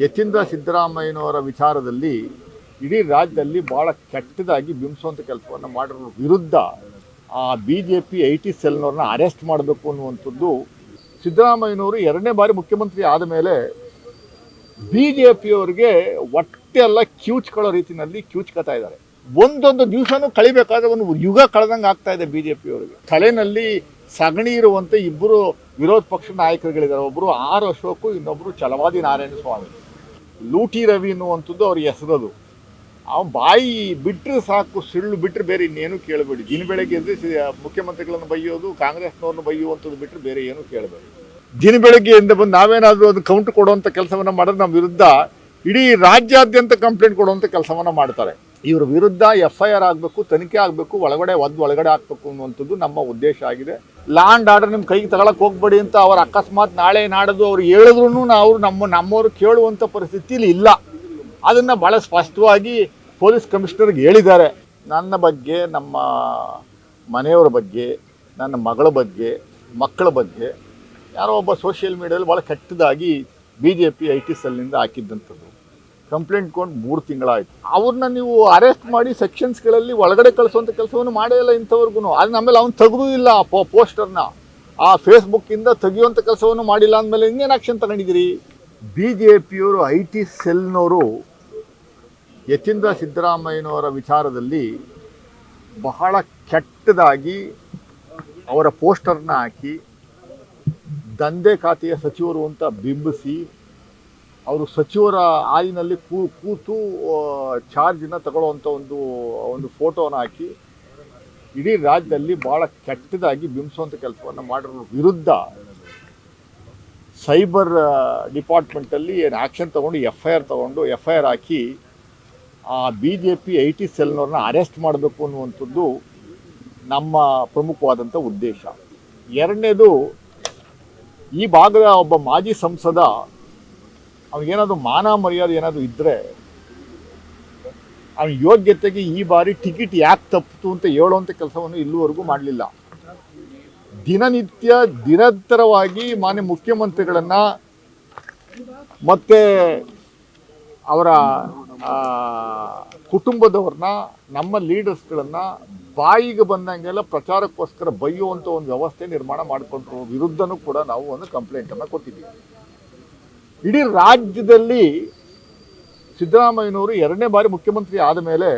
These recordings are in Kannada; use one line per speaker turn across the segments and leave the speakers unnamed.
ಯತೀಂದ್ರ ಸಿದ್ದರಾಮಯ್ಯನವರ ವಿಚಾರದಲ್ಲಿ ಇಡೀ ರಾಜ್ಯದಲ್ಲಿ ಭಾಳ ಕೆಟ್ಟದಾಗಿ ಬಿಂಬಿಸುವಂಥ ಕೆಲಸವನ್ನು ಮಾಡಿರೋ ವಿರುದ್ಧ ಆ BJP IT ಸೆಲ್ನವ್ರನ್ನ ಅರೆಸ್ಟ್ ಮಾಡಬೇಕು ಅನ್ನುವಂಥದ್ದು. ಸಿದ್ದರಾಮಯ್ಯನವರು ಎರಡನೇ ಬಾರಿ ಮುಖ್ಯಮಂತ್ರಿ ಆದ ಮೇಲೆ BJPಯವರಿಗೆ ಹೊಟ್ಟೆಲ್ಲ ಕಿವುಚ್ಕೊಳ್ಳೋ ರೀತಿಯಲ್ಲಿ ಕಿವುಚ್ಕೊತಾ ಇದ್ದಾರೆ. ಒಂದೊಂದು ದಿವಸನೂ ಕಳಿಬೇಕಾದ್ರೆ ಒಂದು ಯುಗ ಕಳೆದಂಗೆ ಆಗ್ತಾ ಇದೆ BJPಯವರಿಗೆ. ತಲೆನಲ್ಲಿ ಸಗಣಿ ಇರುವಂಥ ಇಬ್ಬರು ವಿರೋಧ ಪಕ್ಷ ನಾಯಕರುಗಳಿದ್ದಾರೆ. ಒಬ್ಬರು R ಅಶೋಕ್, ಇನ್ನೊಬ್ಬರು ಛಲವಾದಿ ನಾರಾಯಣ ಸ್ವಾಮಿ. ಲೂಟಿ ರವಿ ಅನ್ನುವಂಥದ್ದು ಅವ್ರ ಹೆಸರದು. ಅವ್ನು ಬಾಯಿ ಬಿಟ್ಟರೆ ಸಾಕು, ಸುಳ್ಳು ಬಿಟ್ಟರೆ ಬೇರೆ ಇನ್ನೇನು ಕೇಳಬೇಡಿ. ದಿನ ಬೆಳಗ್ಗೆ ಎದ್ದು ಮುಖ್ಯಮಂತ್ರಿಗಳನ್ನು ಬೈಯೋದು, ಕಾಂಗ್ರೆಸ್ನವ್ರನ್ನ ಬೈಯುವಂಥದ್ದು ಬಿಟ್ಟರೆ ಬೇರೆ ಏನು ಕೇಳಬೇಡಿ. ದಿನ ಬೆಳಗ್ಗೆಯಿಂದ ಬಂದು ನಾವೇನಾದರೂ ಅದು ಕೌಂಟ್ ಕೊಡುವಂಥ ಕೆಲಸವನ್ನು ಮಾಡಿದ್ರೆ ನಮ್ಮ ವಿರುದ್ಧ ಇಡೀ ರಾಜ್ಯಾದ್ಯಂತ ಕಂಪ್ಲೇಂಟ್ ಕೊಡುವಂಥ ಕೆಲಸವನ್ನು ಮಾಡ್ತಾರೆ. ಇವ್ರ ವಿರುದ್ಧ FIR ಆಗಬೇಕು, ತನಿಖೆ ಆಗಬೇಕು, ಒಳಗಡೆ ಹಾಕಬೇಕು ಅನ್ನುವಂಥದ್ದು ನಮ್ಮ ಉದ್ದೇಶ ಆಗಿದೆ. ಲಾ ಆ್ಯಂಡ್ ಆರ್ಡರ್ ನಿಮ್ಮ ಕೈಗೆ ತಗೊಳಕ್ಕೆ ಹೋಗ್ಬೇಡಿ ಅಂತ ಅವ್ರು ಅಕಸ್ಮಾತ್ ನಾಳೆ ನಾಡದು ಅವ್ರು ಹೇಳಿದ್ರು ನಾವು ನಮ್ಮವರು ಕೇಳುವಂಥ ಪರಿಸ್ಥಿತಿಲಿ ಇಲ್ಲ. ಅದನ್ನು ಭಾಳ ಸ್ಪಷ್ಟವಾಗಿ ಪೊಲೀಸ್ ಕಮಿಷನರ್ಗೆ ಹೇಳಿದ್ದಾರೆ. ನನ್ನ ಬಗ್ಗೆ, ನಮ್ಮ ಮನೆಯವರ ಬಗ್ಗೆ, ನನ್ನ ಮಗಳ ಬಗ್ಗೆ, ಮಕ್ಕಳ ಬಗ್ಗೆ ಯಾರೋ ಒಬ್ಬ ಸೋಷಿಯಲ್ ಮೀಡಿಯಾದಲ್ಲಿ ಭಾಳ ಕೆಟ್ಟದಾಗಿ BJP IT ಸೆಲ್ನಿಂದ ಹಾಕಿದ್ದಂಥದ್ದು ಕಂಪ್ಲೇಂಟ್ ಕೊಂಡು 3 ತಿಂಗಳಾಯಿತು. ಅವ್ರನ್ನ ನೀವು ಅರೆಸ್ಟ್ ಮಾಡಿ ಸೆಕ್ಷನ್ಸ್ಗಳಲ್ಲಿ ಒಳಗಡೆ ಕಳಿಸುವಂಥ ಕೆಲಸವನ್ನು ಮಾಡೇ ಇಲ್ಲ ಇಂಥವ್ರಿಗೂ. ಅದು ಆಮೇಲೆ ಅವ್ನು ತೆಗೆದೂ ಇಲ್ಲ ಪೋಸ್ಟರ್ನ, ಆ ಫೇಸ್ಬುಕ್ಕಿಂದ ತೆಗೆಯುವಂಥ ಕೆಲಸವನ್ನು ಮಾಡಿಲ್ಲ ಅಂದಮೇಲೆ ಇನ್ನೇನು ಆ್ಯಕ್ಷನ್ ತಗೊಂಡಿದ್ದೀರಿ? BJPಯವರು IT ಸೆಲ್ನವರು ಯತೀಂದ್ರ ಸಿದ್ದರಾಮಯ್ಯನವರ ವಿಚಾರದಲ್ಲಿ ಬಹಳ ಕೆಟ್ಟದಾಗಿ ಅವರ ಪೋಸ್ಟರ್ನ ಹಾಕಿ ದಂಧೆ ಖಾತೆಯ ಸಚಿವರು ಅಂತ ಬಿಂಬಿಸಿ ಅವರು ಸಚಿವರ ಹಾಲಿನಲ್ಲಿ ಕೂತು ಚಾರ್ಜನ್ನ ತಗೊಳ್ಳುವಂಥ ಒಂದು ಫೋಟೋನ ಹಾಕಿ ಇಡೀ ರಾಜ್ಯದಲ್ಲಿ ಭಾಳ ಕೆಟ್ಟದಾಗಿ ಬಿಂಬಿಸುವಂಥ ಕೆಲಸವನ್ನು ಮಾಡಿರೋ ವಿರುದ್ಧ ಸೈಬರ್ ಡಿಪಾರ್ಟ್ಮೆಂಟಲ್ಲಿ ಆ್ಯಕ್ಷನ್ ತೊಗೊಂಡು FIR ಹಾಕಿ ಆ BJP IT ಸೆಲ್ನವ್ರನ್ನ ಅರೆಸ್ಟ್ ಮಾಡಬೇಕು ಅನ್ನುವಂಥದ್ದು ನಮ್ಮ ಪ್ರಮುಖವಾದಂಥ ಉದ್ದೇಶ. ಎರಡನೇದು, ಈ ಭಾಗದ ಒಬ್ಬ ಮಾಜಿ ಸಂಸದ ಅವನಿಗೇನಾದರೂ ಮಾನ ಮರ್ಯಾದೆ ಏನಾದರೂ ಇದ್ದರೆ ಅವನ ಯೋಗ್ಯತೆಗೆ ಈ ಬಾರಿ ಟಿಕೆಟ್ ಯಾಕೆ ತಪ್ಪಿತು ಅಂತ ಹೇಳುವಂಥ ಕೆಲಸವನ್ನು ಇಲ್ಲಿವರೆಗೂ ಮಾಡಲಿಲ್ಲ. ನಿರಂತರವಾಗಿ ಮಾನ್ಯ ಮುಖ್ಯಮಂತ್ರಿಗಳನ್ನು ಮತ್ತು ಅವರ ಕುಟುಂಬದವ್ರನ್ನ, ನಮ್ಮ ಲೀಡರ್ಸ್ಗಳನ್ನು ಬಾಯಿಗೆ ಬಂದಂಗೆಲ್ಲ ಪ್ರಚಾರಕ್ಕೋಸ್ಕರ ಬೈಯುವಂಥ ಒಂದು ವ್ಯವಸ್ಥೆ ನಿರ್ಮಾಣ ಮಾಡಿಕೊಂಡ್ರು ವಿರುದ್ಧನೂ ಕೂಡ ನಾವು ಒಂದು ಕಂಪ್ಲೇಂಟನ್ನು ಕೊಟ್ಟಿದ್ದೀವಿ. ಇಡೀ ರಾಜ್ಯದಲ್ಲಿ ಸಿದ್ದರಾಮಯ್ಯನವರು ಎರಡನೇ ಬಾರಿ ಮುಖ್ಯಮಂತ್ರಿ ಆದ ಮೇಲೆ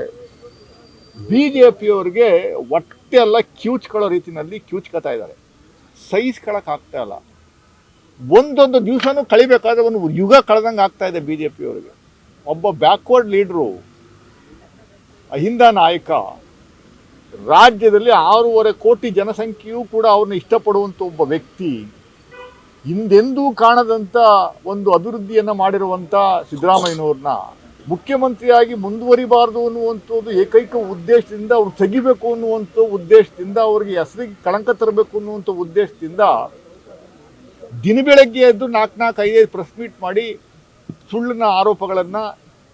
BJPಯವರಿಗೆ ಹೊಟ್ಟೆಲ್ಲ ಕಿವುಚ್ಕೊಳ್ಳೋ ರೀತಿಯಲ್ಲಿ ಕಿವುಚ್ಕೊತಾ ಇದ್ದಾರೆ. ಸಹಿಸ್ಕೊಳ್ಳೋಕ್ಕಾಗ್ತಾ ಇಲ್ಲ. ಒಂದೊಂದು ದಿವಸನೂ ಕಳಿಬೇಕಾದ್ರೆ ಒಂದು ಯುಗ ಕಳೆದಂಗೆ ಆಗ್ತಾ ಇದೆ BJPಯವರಿಗೆ. ಒಬ್ಬ ಬ್ಯಾಕ್ವರ್ಡ್ ಲೀಡ್ರು, ಅಹಿಂದ ನಾಯಕ, ರಾಜ್ಯದಲ್ಲಿ 6.5 ಕೋಟಿ ಜನಸಂಖ್ಯೆಯೂ ಕೂಡ ಅವ್ರನ್ನ ಇಷ್ಟಪಡುವಂಥ ಒಬ್ಬ ವ್ಯಕ್ತಿ, ಹಿಂದೆಂದೂ ಕಾಣದಂಥ ಒಂದು ಅಭಿವೃದ್ಧಿಯನ್ನು ಮಾಡಿರುವಂಥ ಸಿದ್ದರಾಮಯ್ಯನವ್ರನ್ನ ಮುಖ್ಯಮಂತ್ರಿಯಾಗಿ ಮುಂದುವರಿಬಾರ್ದು ಅನ್ನುವಂಥದ್ದು ಏಕೈಕ ಉದ್ದೇಶದಿಂದ ಅವ್ರು ತೆಗಿಬೇಕು ಅನ್ನುವಂಥ ಉದ್ದೇಶದಿಂದ, ಅವ್ರಿಗೆ ಹೆಸರಿಗೆ ಕಳಂಕ ತರಬೇಕು ಅನ್ನುವಂಥ ಉದ್ದೇಶದಿಂದ ದಿನ ಬೆಳಗ್ಗೆ ಎದ್ದು 4-5 ಪ್ರೆಸ್ ಮೀಟ್ ಮಾಡಿ ಸುಳ್ಳಿನ ಆರೋಪಗಳನ್ನು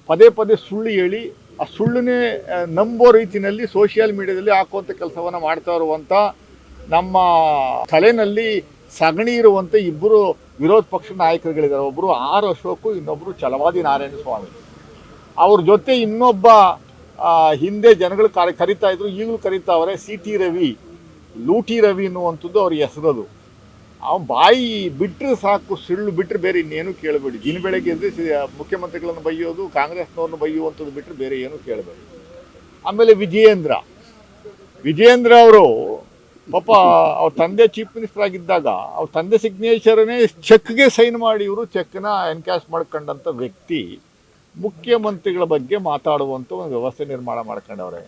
ಪದೇ ಸುಳ್ಳು ಹೇಳಿ ಆ ಸುಳ್ಳನ್ನೇ ನಂಬೋ ರೀತಿಯಲ್ಲಿ ಸೋಷಿಯಲ್ ಮೀಡಿಯಾದಲ್ಲಿ ಹಾಕುವಂಥ ಕೆಲಸವನ್ನು ಮಾಡ್ತಾ ಇರುವಂಥ, ನಮ್ಮ ತಲೆನಲ್ಲಿ ಸಗಣಿ ಇರುವಂಥ ಇಬ್ಬರು ವಿರೋಧ ಪಕ್ಷ ನಾಯಕರುಗಳಿದ್ದಾರೆ. ಒಬ್ಬರು R ಅಶೋಕ್, ಇನ್ನೊಬ್ಬರು ಛಲವಾದಿ ನಾರಾಯಣ ಸ್ವಾಮಿ. ಅವ್ರ ಜೊತೆ ಇನ್ನೊಬ್ಬ ಹಿಂದೆ ಜನಗಳು ಕರಿತಾ ಇದ್ರು, ಈಗಲೂ ಕರೀತಾವ್ರೆ, CT ರವಿ, ಲೂಟಿ ರವಿ ಅನ್ನುವಂಥದ್ದು ಅವ್ರ ಹೆಸರದು. ಅವ್ನು ಬಾಯಿ ಬಿಟ್ಟರೆ ಸಾಕು, ಸುಳ್ಳು ಬಿಟ್ಟರೆ ಬೇರೆ ಇನ್ನೇನು ಕೇಳಬೇಡಿ. ದಿನ ಬೆಳಗ್ಗೆ ಎದ್ದು ಮುಖ್ಯಮಂತ್ರಿಗಳನ್ನು ಬೈಯೋದು, ಕಾಂಗ್ರೆಸ್ನವ್ರನ್ನ ಬೈಯುವಂಥದ್ದು ಬಿಟ್ಟರೆ ಬೇರೆ ಏನು ಕೇಳಬೇಡಿ. ಆಮೇಲೆ ವಿಜಯೇಂದ್ರ ಅವರು ಪಾಪ ಅವ್ರ ತಂದೆ ಚೀಫ್ ಮಿನಿಸ್ಟರ್ ಆಗಿದ್ದಾಗ ಅವ್ರ ತಂದೆ ಸಿಗ್ನೇಚರನ್ನೇ ಚೆಕ್ಗೆ ಸೈನ್ ಮಾಡಿ ಇವರು ಚೆಕ್ನ ಎನ್ಕ್ಯಾಶ್ ಮಾಡ್ಕೊಂಡಂಥ ವ್ಯಕ್ತಿ ಮುಖ್ಯಮಂತ್ರಿಗಳ ಬಗ್ಗೆ ಮಾತಾಡುವಂಥ ಒಂದು ವ್ಯವಸ್ಥೆ ನಿರ್ಮಾಣ ಮಾಡ್ಕೊಂಡವ್ರೆ.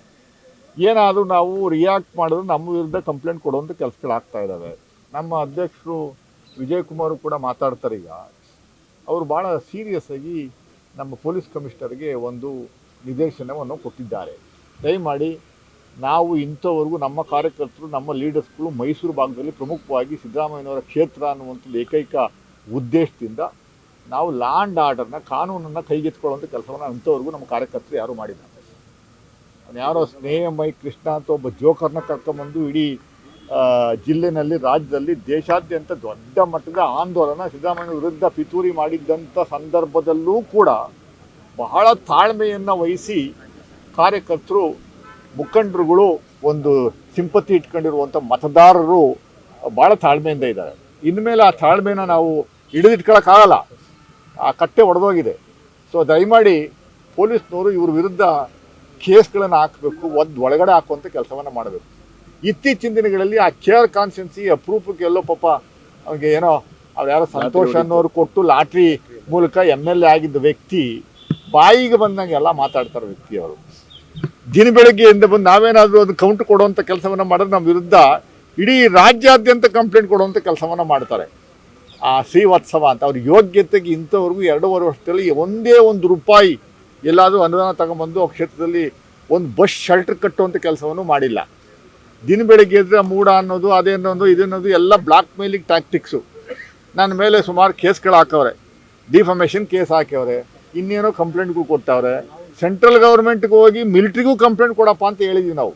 ಏನಾದರೂ ನಾವು ರಿಯಾಕ್ಟ್ ಮಾಡಿದ್ರೆ ನಮ್ಮ ವಿರುದ್ಧ ಕಂಪ್ಲೇಂಟ್ ಕೊಡುವಂಥ ಕೆಲಸಗಳಾಗ್ತಾ ಇದ್ದಾವೆ. ನಮ್ಮ ಅಧ್ಯಕ್ಷರು ವಿಜಯ್ ಕುಮಾರ್ ಕೂಡ ಮಾತಾಡ್ತಾರೆ. ಈಗ ಅವರು ಭಾಳ ಸೀರಿಯಸ್ ಆಗಿ ನಮ್ಮ ಪೊಲೀಸ್ ಕಮಿಷನರ್ಗೆ ಒಂದು ನಿರ್ದೇಶನವನ್ನು ಕೊಟ್ಟಿದ್ದಾರೆ. ದಯಮಾಡಿ ನಾವು ಇಂಥವರೆಗೂ ನಮ್ಮ ಕಾರ್ಯಕರ್ತರು, ನಮ್ಮ ಲೀಡರ್ಸ್ಗಳು ಮೈಸೂರು ಭಾಗದಲ್ಲಿ ಪ್ರಮುಖವಾಗಿ ಸಿದ್ದರಾಮಯ್ಯನವರ ಕ್ಷೇತ್ರ ಅನ್ನುವಂಥದ್ದು ಏಕೈಕ ಉದ್ದೇಶದಿಂದ ನಾವು ಲಾ ಆ್ಯಂಡ್ ಆರ್ಡರ್ನ, ಕಾನೂನನ್ನು ಕೈಗೆತ್ತಿಕೊಳ್ಳುವಂಥ ಕೆಲಸವನ್ನು ಅಂಥವರೆಗೂ ನಮ್ಮ ಕಾರ್ಯಕರ್ತರು ಯಾರೂ ಮಾಡಿದ್ದಾರೆ. ಯಾರೋ ಸ್ನೇಹಮೈ ಕೃಷ್ಣ ಅಂತ ಒಬ್ಬ ಜೋಕರ್ನ ಕರ್ಕೊಂಬಂದು ಇಡೀ ಜಿಲ್ಲೆನಲ್ಲಿ, ರಾಜ್ಯದಲ್ಲಿ, ದೇಶಾದ್ಯಂತ ದೊಡ್ಡ ಮಟ್ಟದ ಆಂದೋಲನ ಸಿದ್ದರಾಮಯ್ಯ ವಿರುದ್ಧ ಪಿತೂರಿ ಮಾಡಿದ್ದಂಥ ಸಂದರ್ಭದಲ್ಲೂ ಕೂಡ ಬಹಳ ತಾಳ್ಮೆಯನ್ನು ವಹಿಸಿ ಕಾರ್ಯಕರ್ತರು, ಮುಖಂಡರುಗಳು, ಒಂದು ಸಿಂಪತಿ ಇಟ್ಕೊಂಡಿರುವಂಥ ಮತದಾರರು ಭಾಳ ತಾಳ್ಮೆಯಿಂದ ಇದ್ದಾರೆ. ಇನ್ಮೇಲೆ ಆ ತಾಳ್ಮೆನ ನಾವು ಹಿಡಿದಿಟ್ಕೊಳ್ಳೋಕ್ಕಾಗಲ್ಲ, ಆ ಕಟ್ಟೆ ಒಡೆದೋಗಿದೆ. ಸೊ ದಯಮಾಡಿ ಪೊಲೀಸ್ನವರು ಇವ್ರ ವಿರುದ್ಧ ಕೇಸ್ಗಳನ್ನು ಹಾಕಬೇಕು, ಒಳಗಡೆ ಹಾಕುವಂಥ ಕೆಲಸವನ್ನು ಮಾಡಬೇಕು. ಇತ್ತೀಚಿನ ದಿನಗಳಲ್ಲಿ ಆ ಕೇರ್ ಕಾನ್ಸ್ಟಿಟ್ಯೂನ್ಸಿ ಅಪರೂಪಕ್ಕೆ ಎಲ್ಲೋ ಪಾಪ ಅವ್ರಿಗೆ ಏನೋ ಅವ್ರು ಯಾರೋ ಸಂತೋಷ್ ಅನ್ನೋರು ಕೊಟ್ಟು ಲಾಟ್ರಿ ಮೂಲಕ MLA ಆಗಿದ್ದ ವ್ಯಕ್ತಿ ಬಾಯಿಗೆ ಬಂದಂಗೆ ಎಲ್ಲ ಮಾತಾಡ್ತಾರೆ ವ್ಯಕ್ತಿ. ಅವರು ದಿನ ಬೆಳಗ್ಗೆಯಿಂದ ಬಂದು ನಾವೇನಾದರೂ ಅದು ಕೌಂಟ್ ಕೊಡುವಂಥ ಕೆಲಸವನ್ನು ಮಾಡಿದ್ರೆ ನಮ್ಮ ವಿರುದ್ಧ ಇಡೀ ರಾಜ್ಯಾದ್ಯಂತ ಕಂಪ್ಲೇಂಟ್ ಕೊಡುವಂಥ ಕೆಲಸವನ್ನು ಮಾಡ್ತಾರೆ. ಆ ಶ್ರೀವತ್ಸವ ಅಂತ ಅವ್ರ ಯೋಗ್ಯತೆಗೆ ಇಂಥವ್ರಿಗೂ 2.5 ವರ್ಷದಲ್ಲಿ ಒಂದೇ ಒಂದು ರೂಪಾಯಿ ಎಲ್ಲಾದರೂ ಅನುದಾನ ತಗೊಂಬಂದು ಆ ಕ್ಷೇತ್ರದಲ್ಲಿ ಒಂದು ಬಸ್ ಶೆಲ್ಟರ್ ಕಟ್ಟುವಂಥ ಕೆಲಸವನ್ನು ಮಾಡಿಲ್ಲ. ದಿನ ಬೆಳಗ್ಗೆ ಇದ್ದರೆ ಮೂಡ ಅನ್ನೋದು, ಅದೇನೊಂದು ಇದನ್ನೋದು ಎಲ್ಲ ಬ್ಲಾಕ್ ಮೇಲಿಂಗ್ ಟ್ಯಾಕ್ಟಿಕ್ಸು. ನನ್ನ ಮೇಲೆ ಸುಮಾರು ಕೇಸ್ಗಳು ಹಾಕವ್ರೆ, ಡಿಫಮೇಷನ್ ಕೇಸ್ ಹಾಕ್ಯವ್ರೆ, ಇನ್ನೇನೋ ಕಂಪ್ಲೇಂಟ್ಗಳು ಕೊಟ್ಟವ್ರೆ. ಸೆಂಟ್ರಲ್ ಗೌರ್ಮೆಂಟ್ಗೆ ಹೋಗಿ ಮಿಲಿಟ್ರಿಗೂ ಕಂಪ್ಲೇಂಟ್ ಕೊಡಪ್ಪ ಅಂತ ಹೇಳಿದ್ವಿ ನಾವು.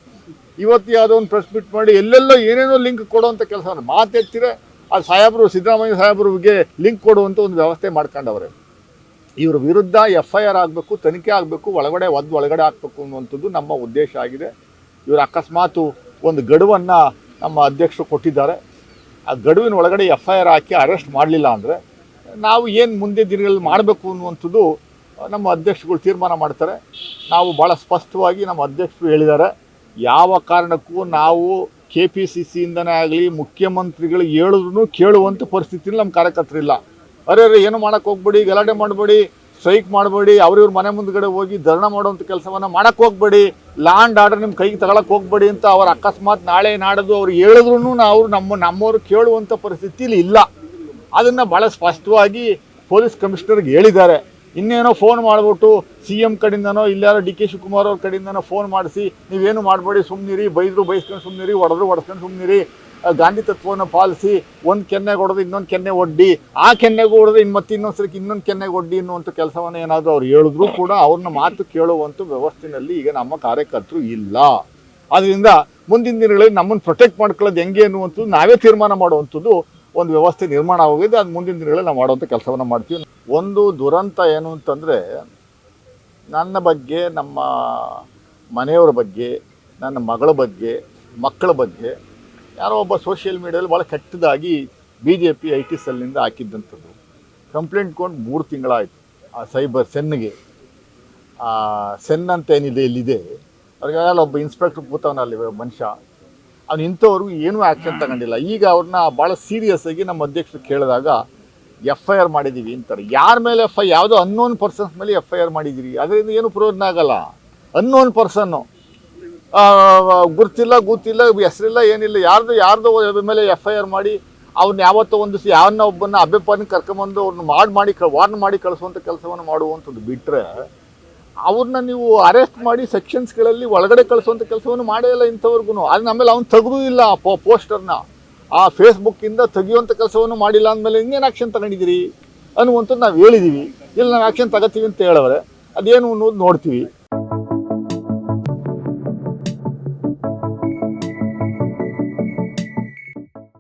ಇವತ್ತು ಯಾವುದೋ ಒಂದು ಪ್ರೆಸ್ ಮೀಟ್ ಮಾಡಿ ಎಲ್ಲೆಲ್ಲೋ ಏನೇನೋ ಲಿಂಕ್ ಕೊಡುವಂಥ ಕೆಲಸವನ್ನು ಮಾತೆತ್ತಿರೆ ಅದು ಸಾಹೇಬರು, ಸಿದ್ದರಾಮಯ್ಯ ಸಾಹೇಬ್ರಿಗೆ ಲಿಂಕ್ ಕೊಡುವಂಥ ಒಂದು ವ್ಯವಸ್ಥೆ ಮಾಡ್ಕೊಂಡವ್ರೆ. ಇವ್ರ ವಿರುದ್ಧ FIR ಆಗಬೇಕು, ತನಿಖೆ ಆಗಬೇಕು, ಒಳಗಡೆ ಹಾಕಬೇಕು ಅನ್ನುವಂಥದ್ದು ನಮ್ಮ ಉದ್ದೇಶ ಆಗಿದೆ. ಇವರು ಅಕಸ್ಮಾತು ಒಂದು ಗಡುವನ್ನು ನಮ್ಮ ಅಧ್ಯಕ್ಷರು ಕೊಟ್ಟಿದ್ದಾರೆ. ಆ ಗಡುವಿನ ಒಳಗಡೆ FIR ಹಾಕಿ ಅರೆಸ್ಟ್ ಮಾಡಲಿಲ್ಲ ಅಂದರೆ ನಾವು ಏನು ಮುಂದೆ ದಿನಗಳಲ್ಲಿ ಮಾಡಬೇಕು ಅನ್ನುವಂಥದ್ದು ನಮ್ಮ ಅಧ್ಯಕ್ಷರುಗಳು ತೀರ್ಮಾನ ಮಾಡ್ತಾರೆ. ನಾವು ಭಾಳ ಸ್ಪಷ್ಟವಾಗಿ ನಮ್ಮ ಅಧ್ಯಕ್ಷರು ಹೇಳಿದ್ದಾರೆ, ಯಾವ ಕಾರಣಕ್ಕೂ ನಾವು KPCCಯಿಂದನೇ ಆಗಲಿ ಮುಖ್ಯಮಂತ್ರಿಗಳು ಹೇಳಿದ್ರು ಕೇಳುವಂಥ ಪರಿಸ್ಥಿತಿಯಲ್ಲಿ ನಮ್ಮ ಕಾರ್ಯಕರ್ತರಿಲ್ಲ. ಅರೆ ಏನು ಮಾಡೋಕ್ಕೆ ಹೋಗ್ಬೇಡಿ, ಗಲಾಟೆ ಮಾಡಬೇಡಿ, ಸ್ಟ್ರೈಕ್ ಮಾಡಬೇಡಿ, ಅವ್ರಿವ್ರ ಮನೆ ಮುಂದ್ಗಡೆ ಹೋಗಿ ಧರಣ ಮಾಡುವಂಥ ಕೆಲಸವನ್ನು ಮಾಡೋಕ್ಕೆ ಹೋಗ್ಬೇಡಿ, ಲಾ ಆ್ಯಂಡ್ ಆರ್ಡರ್ ನಿಮ್ಮ ಕೈಗೆ ತಗೊಳಕ್ಕೆ ಹೋಗ್ಬೇಡಿ ಅಂತ ಅವ್ರು ಅಕಸ್ಮಾತ್ ನಾಳೆ ನಾಡೋದು ಅವ್ರು ಹೇಳಿದ್ರು ನಾವು ನಮ್ಮವರು ಕೇಳುವಂಥ ಪರಿಸ್ಥಿತಿಲಿ ಇಲ್ಲ. ಅದನ್ನು ಭಾಳ ಸ್ಪಷ್ಟವಾಗಿ ಪೊಲೀಸ್ ಕಮಿಷನರ್ಗೆ ಹೇಳಿದ್ದಾರೆ. ಇನ್ನೇನೋ ಫೋನ್ ಮಾಡಿಬಿಟ್ಟು CM ಕಡೆಯಿಂದನೋ ಇಲ್ಲಾರೋ DK ಶಿವಕುಮಾರ್ ಅವ್ರ ಕಡೆಯಿಂದನೋ ಫೋನ್ ಮಾಡಿಸಿ ನೀವೇನು ಮಾಡಬೇಡಿ, ಸುಮ್ಮನಿರಿ, ಬೈಸ್ಕೊಂಡು ಸುಮ್ಮನಿರಿ, ಹೊಡೆಸ್ಕೊಂಡು ಸುಮ್ಮನಿರಿ, ಗಾಂಧಿ ತತ್ವವನ್ನು ಪಾಲಿಸಿ, ಒಂದು ಕೆನ್ನೆಗೆ ಹೊಡೆದು ಇನ್ನೊಂದು ಕೆನ್ನೆ ಒಡ್ಡಿ, ಆ ಕೆನ್ನೆಗೂ ಹೊಡೆದು ಇನ್ನೊಂದು ಸರಿಗೆ ಇನ್ನೊಂದು ಕೆನ್ನೆಗೆ ಒಡ್ಡಿ ಅನ್ನುವಂಥ ಕೆಲಸವನ್ನು ಏನಾದರೂ ಅವ್ರು ಹೇಳಿದ್ರು ಕೂಡ ಅವ್ರನ್ನ ಮಾತು ಕೇಳುವಂಥ ವ್ಯವಸ್ಥೆಯಲ್ಲಿ ಈಗ ನಮ್ಮ ಕಾರ್ಯಕರ್ತರು ಇಲ್ಲ. ಆದ್ದರಿಂದ ಮುಂದಿನ ದಿನಗಳಲ್ಲಿ ನಮ್ಮನ್ನು ಪ್ರೊಟೆಕ್ಟ್ ಮಾಡ್ಕೊಳ್ಳೋದು ಹೆಂಗೆ ಅನ್ನುವಂಥದ್ದು ನಾವೇ ತೀರ್ಮಾನ ಮಾಡುವಂಥದ್ದು ಒಂದು ವ್ಯವಸ್ಥೆ ನಿರ್ಮಾಣ ಆಗೋಗಿದೆ. ಅದು ಮುಂದಿನ ದಿನಗಳಲ್ಲಿ ನಾವು ಮಾಡುವಂಥ ಕೆಲಸವನ್ನು ಮಾಡ್ತೀವಿ. ಒಂದು ದುರಂತ ಏನು ಅಂತಂದರೆ, ನನ್ನ ಬಗ್ಗೆ, ನಮ್ಮ ಮನೆಯವರ ಬಗ್ಗೆ, ನನ್ನ ಮಗಳ ಬಗ್ಗೆ, ಮಕ್ಕಳ ಬಗ್ಗೆ ಯಾರೋ ಒಬ್ಬ ಸೋಷಿಯಲ್ ಮೀಡಿಯಾದಲ್ಲಿ ಭಾಳ ಕೆಟ್ಟದಾಗಿ BJP IT ಸೆಲ್ನಿಂದ ಹಾಕಿದ್ದಂಥದ್ದು ಕಂಪ್ಲೇಂಟ್ ಕೊಂಡು 3 ತಿಂಗಳಾಯಿತು. ಆ ಸೈಬರ್ ಸೆನ್ಗೆ, ಸೆನ್ ಅಂತ ಏನಿದೆ ಇಲ್ಲಿದೆ, ಅವ್ರಿಗೆ ಒಬ್ಬ ಇನ್ಸ್ಪೆಕ್ಟ್ರ್ ಕೂತವನ ಅಲ್ಲಿ ಮನುಷ್ಯ, ಅವ್ನು ಇಂಥವ್ರಿಗೂ ಏನೂ ಆ್ಯಕ್ಷನ್ ತಗೊಂಡಿಲ್ಲ. ಈಗ ಅವ್ರನ್ನ ಭಾಳ ಸೀರಿಯಸ್ ಆಗಿ ನಮ್ಮ ಅಧ್ಯಕ್ಷರು ಕೇಳಿದಾಗ FIR ಮಾಡಿದ್ದೀವಿ ಅಂತಾರೆ. ಯಾರ ಮೇಲೆ ಯಾವುದೋ ಅನ್ನೋನ್ ಪರ್ಸನ್ಸ್ ಮೇಲೆ FIR ಮಾಡಿದ್ದೀರಿ, ಅದರಿಂದ ಏನು ಪ್ರಯೋಜನ ಆಗಲ್ಲ. ಅನ್ನೋನ್ ಪರ್ಸನ್ನು, ಗುರ್ತಿಲ್ಲ, ಹೆಸರಿಲ್ಲ, ಏನಿಲ್ಲ, ಯಾರ್ದೋ ಮೇಲೆ FIR ಮಾಡಿ ಅವ್ರನ್ನ ಯಾವತ್ತೋ ಒಂದು ಯಾವನ್ನ ಒಬ್ಬನ ಅಭ್ಯಪಾನ ಕರ್ಕೊಂಬಂದು ಅವ್ರನ್ನ ವಾರ್ನ್ ಮಾಡಿ ಕಳಿಸುವಂಥ ಕೆಲಸವನ್ನು ಮಾಡುವಂಥದ್ದು ಬಿಟ್ಟರೆ ಅವ್ರನ್ನ ನೀವು ಅರೆಸ್ಟ್ ಮಾಡಿ ಸೆಕ್ಷನ್ಸ್ಗಳಲ್ಲಿ ಒಳಗಡೆ ಕಳಿಸುವಂಥ ಕೆಲಸವನ್ನು ಮಾಡೇ ಇಲ್ಲ ಇಂಥವ್ರಿಗೂ. ಅದು ನಮ್ಮೇಲೆ ಅವ್ನು ತೆಗೆದೂ ಇಲ್ಲ ಪೋಸ್ಟರ್ನ, ಆ ಫೇಸ್ಬುಕ್ಕಿಂದ ತೆಗಿಯುವಂಥ ಕೆಲಸವನ್ನು ಮಾಡಿಲ್ಲ ಅಂದಮೇಲೆ ಇನ್ನೇನು ಆ್ಯಕ್ಷನ್ ತಗೊಂಡಿದ್ದೀರಿ ಅನ್ನುವಂಥದ್ದು ನಾವು ಹೇಳಿದ್ದೀವಿ. ಇಲ್ಲ ನಾವು ಆ್ಯಕ್ಷನ್ ತಗೋತೀವಿ ಅಂತ ಹೇಳವ್ರೆ, ಅದೇನು ಅನ್ನೋದು ನೋಡ್ತೀವಿ.